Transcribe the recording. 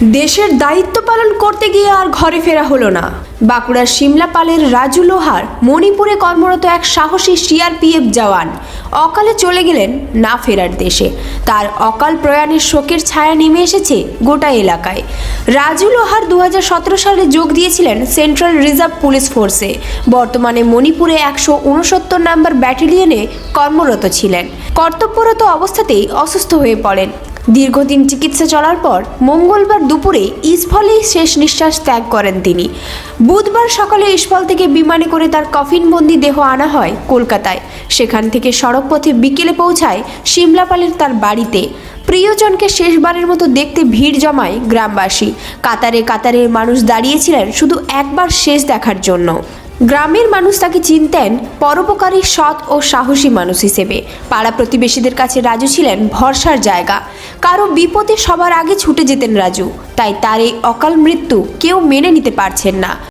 দেশের দায়িত্ব পালন করতে গিয়ে আর ঘরে ফেরা হলো না। বাঁকুড়ার সিমলাপালের রাজু লোহার মণিপুরে কর্মরত এক সাহসী সিআরপিএফ জওয়ান অকালে চলে গেলেন না ফেরার দেশে। তার অকাল প্রয়াণের শোকের ছায়া নেমে এসেছে গোটা এলাকায়। রাজু লোহার 2017 সালে যোগ দিয়েছিলেন সেন্ট্রাল রিজার্ভ পুলিশ ফোর্সে। বর্তমানে মণিপুরে 169 নম্বর ব্যাটালিয়নে কর্মরত ছিলেন। কর্তব্যরত অবস্থাতেই অসুস্থ হয়ে পড়েন। দীর্ঘদিন চিকিৎসা চলার পর মঙ্গলবার দুপুরে ইস্ফলেই শেষ নিঃশ্বাস ত্যাগ করেন তিনি। বুধবার সকালে ইস্ফল থেকে বিমানে করে তার কফিনবন্দি দেহ আনা হয় কলকাতায়। সেখান থেকে সড়কপথে বিকেলে পৌঁছায় সিমলাপালের তার বাড়িতে। প্রিয়জনকে শেষবারের মতো দেখতে ভিড় জমায় গ্রামবাসী। কাতারে কাতারে মানুষ দাঁড়িয়েছিলেন শুধু একবার শেষ দেখার জন্য। গ্রামের মানুষ তাকে চিনতেন পরোপকারী, সৎ ও সাহসী মানুষ হিসেবে। পাড়া প্রতিবেশীদের কাছে রাজু ছিলেন ভরসার জায়গা। কারো বিপদে সবার আগে ছুটে যেতেন রাজু। তাই তার এই অকাল মৃত্যু কেউ মেনে নিতে পারছেন না।